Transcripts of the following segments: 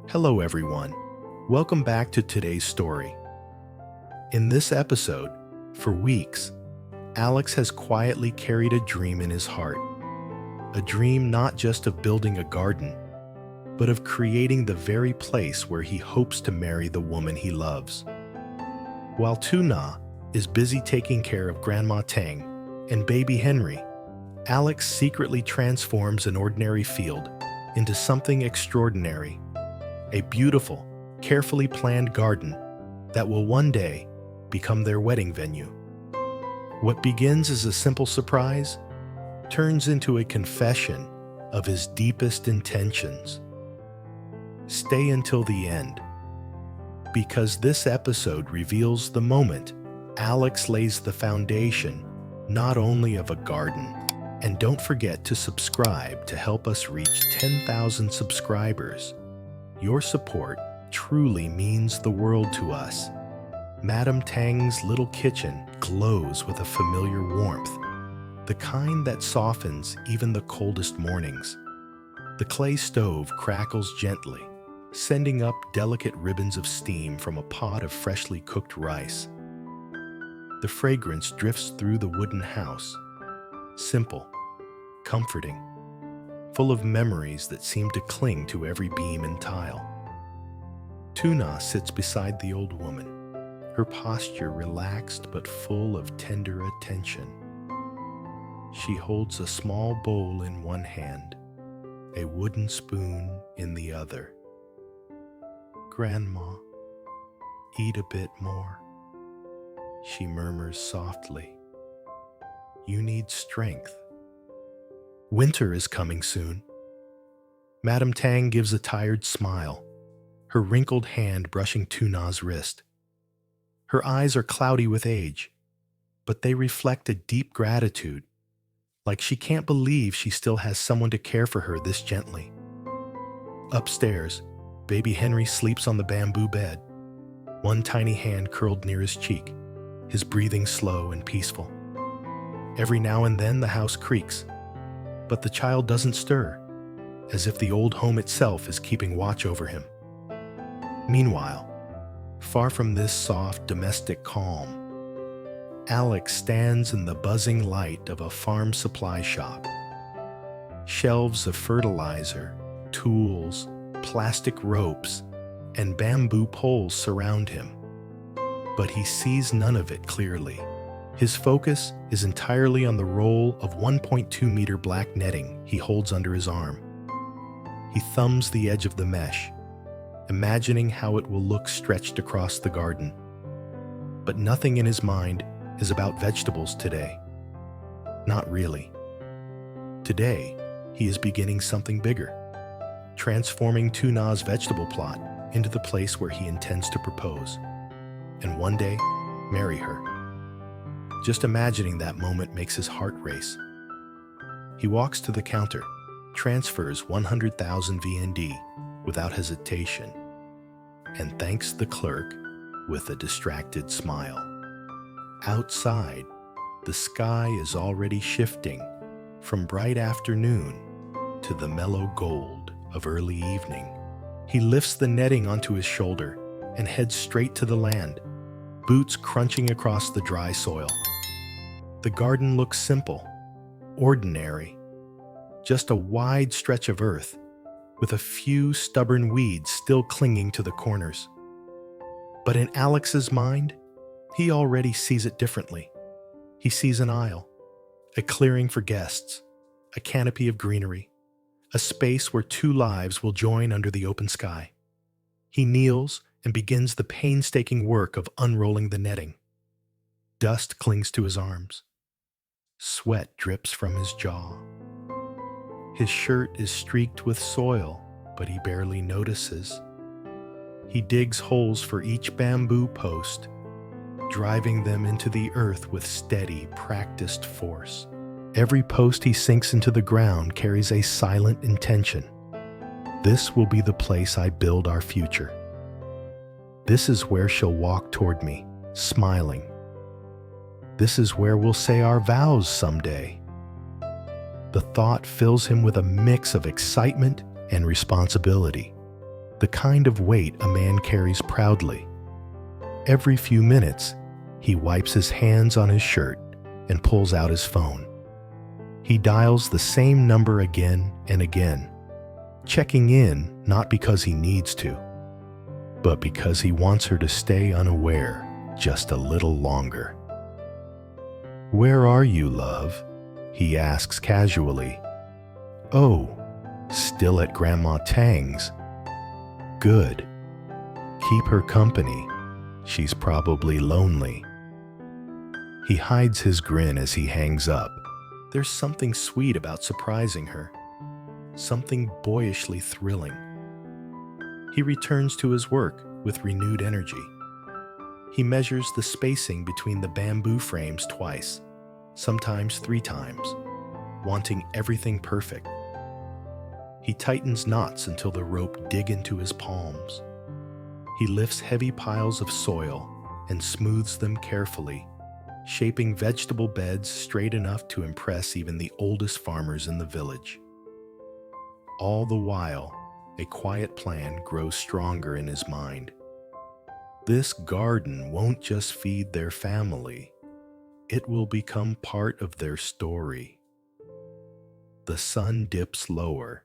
Hello, everyone. Welcome back to today's story. In this episode, for weeks, Alex has quietly carried a dream in his heart. A dream not just of building a garden, but of creating the very place where he hopes to marry the woman he loves. While Tuna is busy taking care of Grandma Tang and baby Henry, Alex secretly transforms an ordinary field into something extraordinary. A beautiful, carefully planned garden that will one day become their wedding venue. What begins as a simple surprise turns into a confession of his deepest intentions. Stay until the end, because this episode reveals the moment Alex lays the foundation not only of a garden. And don't forget to subscribe to help us reach 10,000 subscribers. Your support truly means the world to us. Madame Tang's little kitchen glows with a familiar warmth, the kind that softens even the coldest mornings. The clay stove crackles gently, sending up delicate ribbons of steam from a pot of freshly cooked rice. The fragrance drifts through the wooden house, simple, comforting, full of memories that seem to cling to every beam and tile. Tuna sits beside the old woman, her posture relaxed but full of tender attention. She holds a small bowl in one hand, a wooden spoon in the other. "Grandma, eat a bit more," she murmurs softly. "You need strength. Winter is coming soon." Madame Tang gives a tired smile, her wrinkled hand brushing Tuna's wrist. Her eyes are cloudy with age, but they reflect a deep gratitude, like she can't believe she still has someone to care for her this gently. Upstairs, baby Henry sleeps on the bamboo bed, one tiny hand curled near his cheek, his breathing slow and peaceful. Every now and then the house creaks, but the child doesn't stir, as if the old home itself is keeping watch over him. Meanwhile, far from this soft domestic calm, Alex stands in the buzzing light of a farm supply shop. Shelves of fertilizer, tools, plastic ropes, and bamboo poles surround him. But he sees none of it clearly. His focus is entirely on the roll of 1.2-meter black netting he holds under his arm. He thumbs the edge of the mesh, imagining how it will look stretched across the garden. But nothing in his mind is about vegetables today. Not really. Today, he is beginning something bigger, transforming Tuna's vegetable plot into the place where he intends to propose, and one day, marry her. Just imagining that moment makes his heart race. He walks to the counter, transfers 100,000 VND without hesitation, and thanks the clerk with a distracted smile. Outside, the sky is already shifting from bright afternoon to the mellow gold of early evening. He lifts the netting onto his shoulder and heads straight to the land, boots crunching across the dry soil. The garden looks simple, ordinary, just a wide stretch of earth, with a few stubborn weeds still clinging to the corners. But in Alex's mind, he already sees it differently. He sees an aisle, a clearing for guests, a canopy of greenery, a space where two lives will join under the open sky. He kneels and begins the painstaking work of unrolling the netting. Dust clings to his arms. Sweat drips from his jaw. His shirt is streaked with soil, but he barely notices. He digs holes for each bamboo post, driving them into the earth with steady, practiced force. Every post he sinks into the ground carries a silent intention. This will be the place I build our future. This is where she'll walk toward me, smiling. This is where we'll say our vows someday. The thought fills him with a mix of excitement and responsibility. the kind of weight a man carries proudly. Every few minutes, he wipes his hands on his shirt and pulls out his phone. He dials the same number again and again, checking in not because he needs to, but because he wants her to stay unaware just a little longer. "Where are you, love?" he asks casually. "Oh, still at Grandma Tang's. Good. Keep her company. She's probably lonely." He hides his grin as he hangs up. There's something sweet about surprising her, something boyishly thrilling. He returns to his work with renewed energy. He measures the spacing between the bamboo frames twice, sometimes 3 times, wanting everything perfect. He tightens knots until the rope dig into his palms. He lifts heavy piles of soil and smooths them carefully, shaping vegetable beds straight enough to impress even the oldest farmers in the village. All the while, a quiet plan grows stronger in his mind. This garden won't just feed their family, it will become part of their story. The sun dips lower.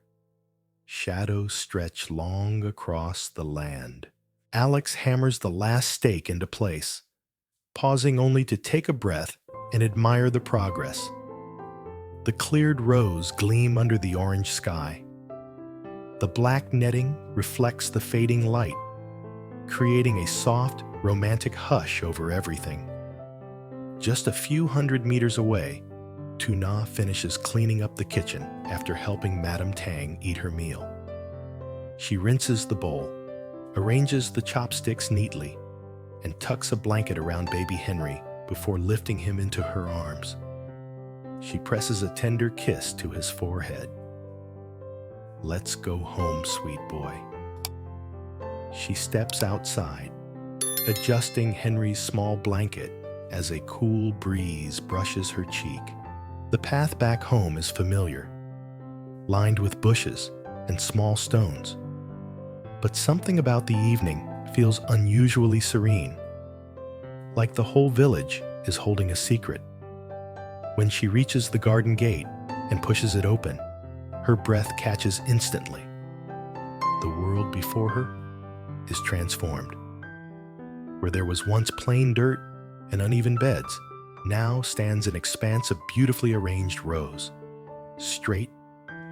Shadows stretch long across the land. Alex hammers the last stake into place, pausing only to take a breath and admire the progress. The cleared rows gleam under the orange sky. The black netting reflects the fading light, creating a soft, romantic hush over everything. Just a few hundred meters away, Tuna finishes cleaning up the kitchen after helping Madame Tang eat her meal. She rinses the bowl, arranges the chopsticks neatly, and tucks a blanket around baby Henry before lifting him into her arms. She presses a tender kiss to his forehead. "Let's go home, sweet boy." She steps outside, adjusting Henry's small blanket as a cool breeze brushes her cheek. The path back home is familiar, lined with bushes and small stones. But something about the evening feels unusually serene, like the whole village is holding a secret. When she reaches the garden gate and pushes it open, her breath catches instantly. The world before her is transformed. Where there was once plain dirt and uneven beds, now stands an expanse of beautifully arranged rows, straight,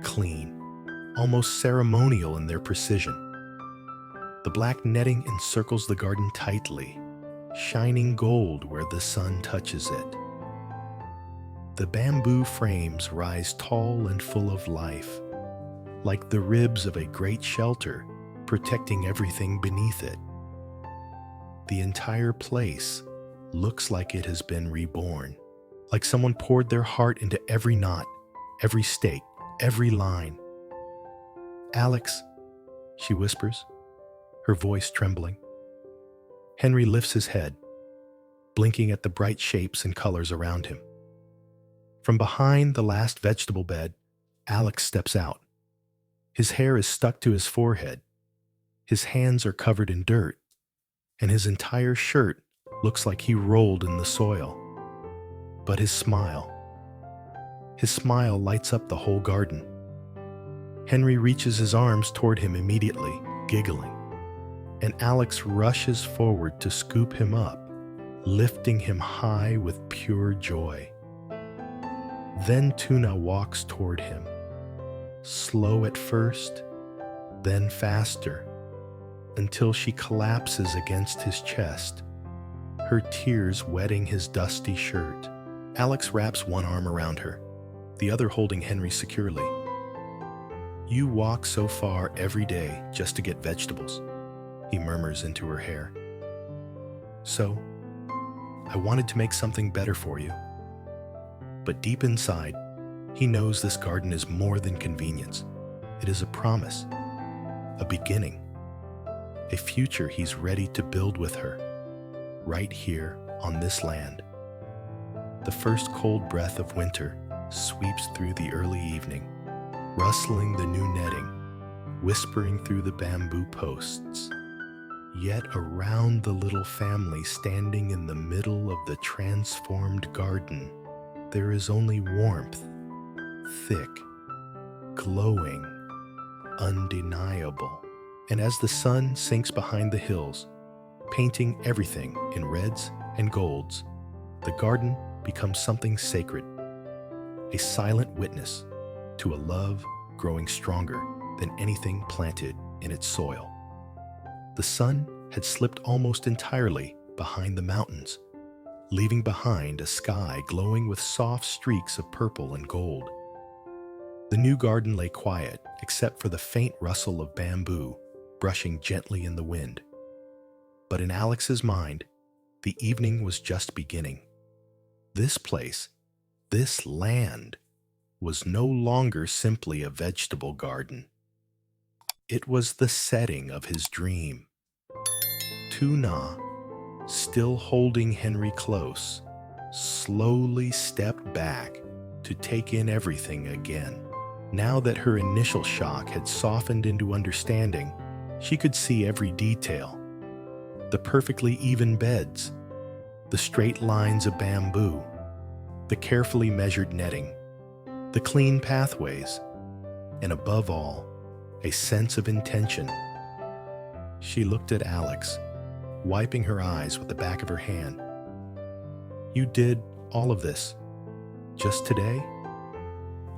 clean, almost ceremonial in their precision. The black netting encircles the garden tightly, shining gold where the sun touches it. The bamboo frames rise tall and full of life, like the ribs of a great shelter protecting everything beneath it. The entire place looks like it has been reborn, like someone poured their heart into every knot, every stake, every line. "Alex," she whispers, her voice trembling. Henry lifts his head, blinking at the bright shapes and colors around him. From behind the last vegetable bed, Alex steps out. His hair is stuck to his forehead, his hands are covered in dirt, and his entire shirt looks like he rolled in the soil. But his smile lights up the whole garden. Henry reaches his arms toward him immediately, giggling, and Alex rushes forward to scoop him up, lifting him high with pure joy. Then Tuna walks toward him, slow at first, then faster, until she collapses against his chest, her tears wetting his dusty shirt. Alex wraps one arm around her, the other holding Henry securely. "You walk so far every day just to get vegetables," he murmurs into her hair. "So, I wanted to make something better for you." But deep inside, he knows this garden is more than convenience. It is a promise, a beginning, a future he's ready to build with her, right here on this land. The first cold breath of winter sweeps through the early evening, rustling the new netting, whispering through the bamboo posts. Yet around the little family standing in the middle of the transformed garden, there is only warmth, thick, glowing, undeniable. And as the sun sinks behind the hills, painting everything in reds and golds, the garden becomes something sacred, a silent witness to a love growing stronger than anything planted in its soil. The sun had slipped almost entirely behind the mountains, leaving behind a sky glowing with soft streaks of purple and gold. The new garden lay quiet except for the faint rustle of bamboo brushing gently in the wind. But in Alex's mind, the evening was just beginning. This place, this land, was no longer simply a vegetable garden. It was the setting of his dream. Tuna, still holding Henry close, slowly stepped back to take in everything again. Now that her initial shock had softened into understanding, she could see every detail. The perfectly even beds, the straight lines of bamboo, the carefully measured netting, the clean pathways, and above all, a sense of intention. She looked at Alex, wiping her eyes with the back of her hand. "You did all of this just today?"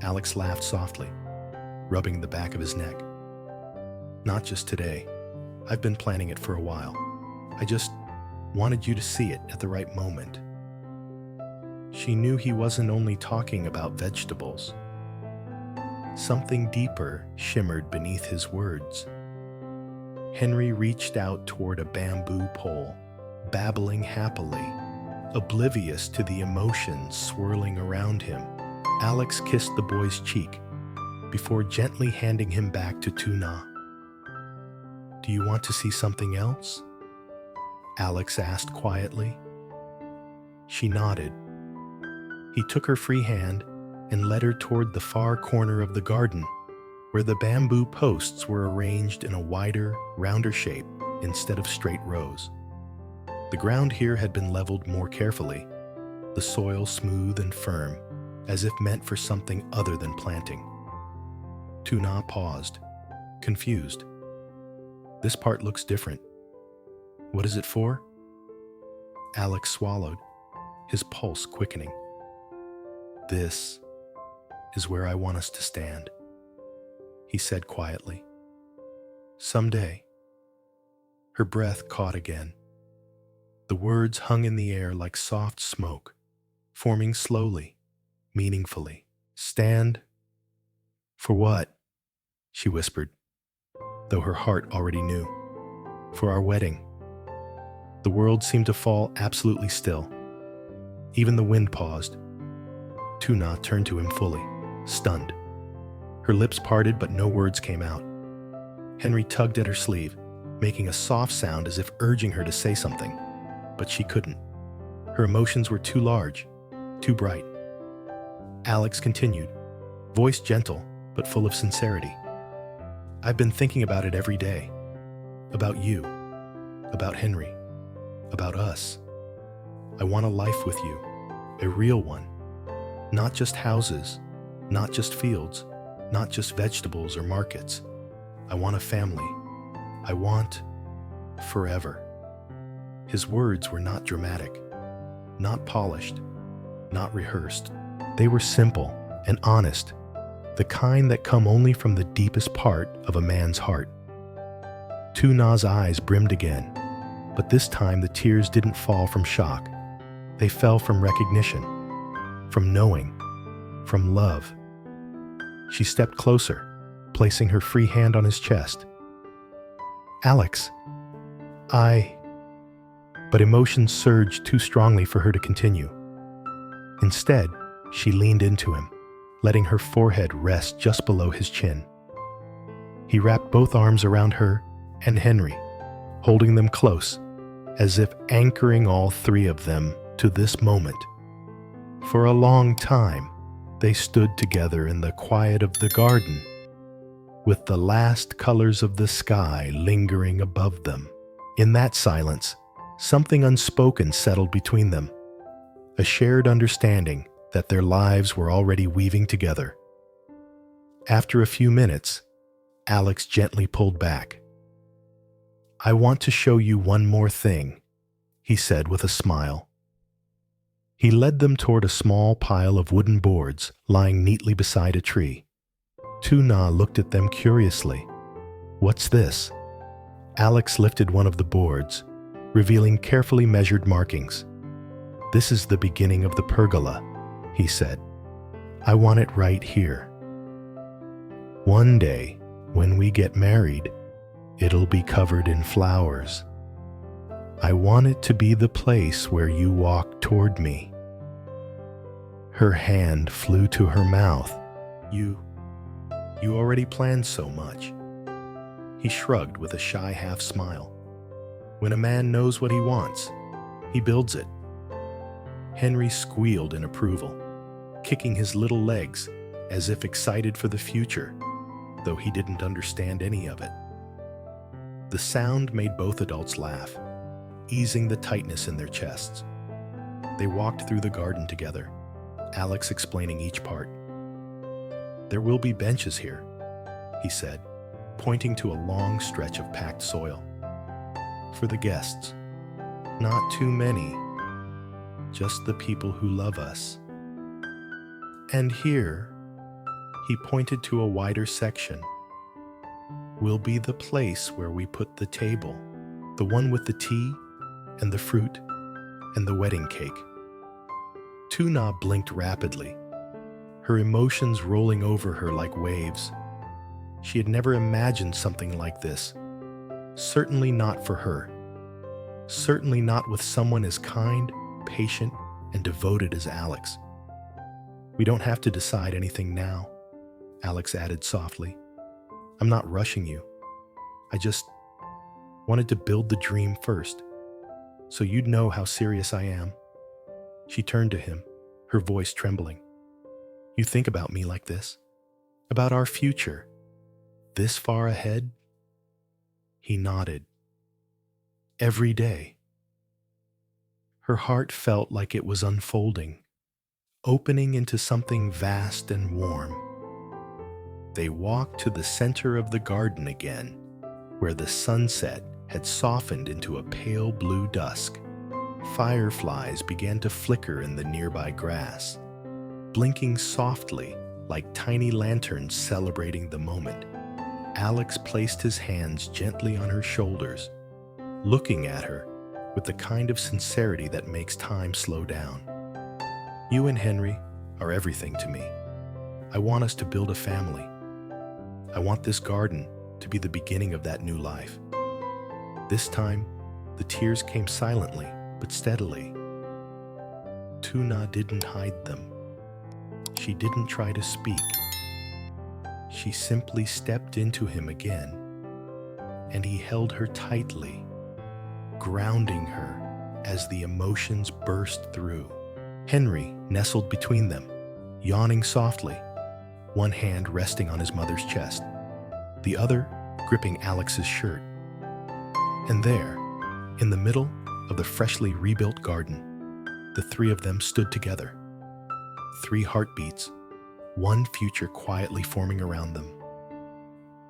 Alex laughed softly, rubbing the back of his neck. "Not just today. I've been planning it for a while. I just wanted you to see it at the right moment." She knew he wasn't only talking about vegetables. Something deeper shimmered beneath his words. Henry reached out toward a bamboo pole, babbling happily, oblivious to the emotions swirling around him. Alex kissed the boy's cheek before gently handing him back to Tuna. "Do you want to see something else?" Alex asked quietly. She nodded. He took her free hand and led her toward the far corner of the garden, where the bamboo posts were arranged in a wider, rounder shape instead of straight rows. The ground here had been leveled more carefully, the soil smooth and firm, as if meant for something other than planting. Tuna paused, confused. "This part looks different. What is it for?" Alex swallowed, his pulse quickening. "This is where I want us to stand," he said quietly. "Someday." Her breath caught again. The words hung in the air like soft smoke, forming slowly, meaningfully. "Stand for what?" she whispered, though her heart already knew. "For our wedding." The world seemed to fall absolutely still. Even the wind paused. Tuna turned to him fully, stunned. Her lips parted, but no words came out. Henry tugged at her sleeve, making a soft sound as if urging her to say something, but she couldn't. Her emotions were too large, too bright. Alex continued, voice gentle but full of sincerity. "I've been thinking about it every day. About you, about Henry, about us. I want a life with you, a real one. Not just houses, not just fields, not just vegetables or markets. I want a family. I want forever." His words were not dramatic, not polished, not rehearsed. They were simple and honest, the kind that come only from the deepest part of a man's heart. Tuna's eyes brimmed again, but this time the tears didn't fall from shock. They fell from recognition, from knowing, from love. She stepped closer, placing her free hand on his chest. "Alex, But emotions surged too strongly for her to continue. Instead, she leaned into him, letting her forehead rest just below his chin. He wrapped both arms around her and Henry, holding them close, as if anchoring all three of them to this moment. For a long time, they stood together in the quiet of the garden, with the last colors of the sky lingering above them. In that silence, something unspoken settled between them, a shared understanding that their lives were already weaving together. After a few minutes, Alex gently pulled back. "I want to show you one more thing," he said with a smile. He led them toward a small pile of wooden boards lying neatly beside a tree. Tuna looked at them curiously. "What's this?" Alex lifted one of the boards, revealing carefully measured markings. "This is the beginning of the pergola," he said. "I want it right here. One day, when we get married, it'll be covered in flowers. I want it to be the place where you walk toward me." Her hand flew to her mouth. You already planned so much." He shrugged with a shy half-smile. "When a man knows what he wants, he builds it." Henry squealed in approval, kicking his little legs as if excited for the future, though he didn't understand any of it. The sound made both adults laugh, easing the tightness in their chests. They walked through the garden together, Alex explaining each part. "There will be benches here," he said, pointing to a long stretch of packed soil. "For the guests. Not too many, just the people who love us. And here," he pointed to a wider section, "will be the place where we put the table, the one with the tea and the fruit and the wedding cake." Tuna blinked rapidly, her emotions rolling over her like waves. She had never imagined something like this. Certainly not for her. Certainly not with someone as kind, patient, and devoted as Alex. "We don't have to decide anything now," Alex added softly. "I'm not rushing you. I just wanted to build the dream first, so you'd know how serious I am." She turned to him, her voice trembling. "You think about me like this? About our future? This far ahead?" He nodded. "Every day." Her heart felt like it was unfolding, opening into something vast and warm. They walked to the center of the garden again, where the sunset had softened into a pale blue dusk. Fireflies began to flicker in the nearby grass, blinking softly like tiny lanterns celebrating the moment. Alex placed his hands gently on her shoulders, looking at her with the kind of sincerity that makes time slow down. "You and Henry are everything to me. I want us to build a family. I want this garden to be the beginning of that new life." This time, the tears came silently but steadily. Tuna didn't hide them. She didn't try to speak. She simply stepped into him again, and he held her tightly, grounding her as the emotions burst through. Henry nestled between them, yawning softly, one hand resting on his mother's chest, the other gripping Alex's shirt. And there, in the middle of the freshly rebuilt garden, the three of them stood together. 3 heartbeats, one future quietly forming around them.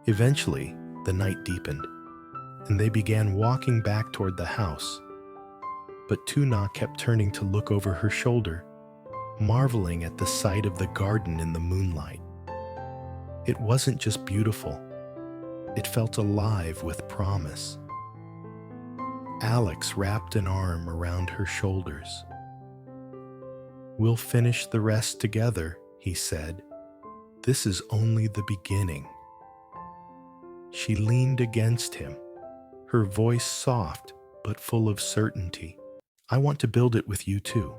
Eventually, the night deepened, and they began walking back toward the house. But Tuna kept turning to look over her shoulder, marveling at the sight of the garden in the moonlight. It wasn't just beautiful, it felt alive with promise. Alex wrapped an arm around her shoulders. "We'll finish the rest together," he said. "This is only the beginning." She leaned against him, her voice soft but full of certainty. "I want to build it with you too."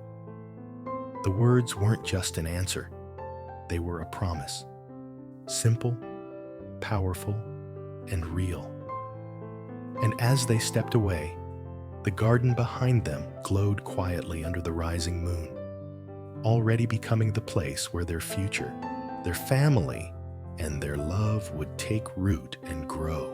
The words weren't just an answer, they were a promise. Simple, powerful, and real. And as they stepped away, the garden behind them glowed quietly under the rising moon, already becoming the place where their future, their family, and their love would take root and grow.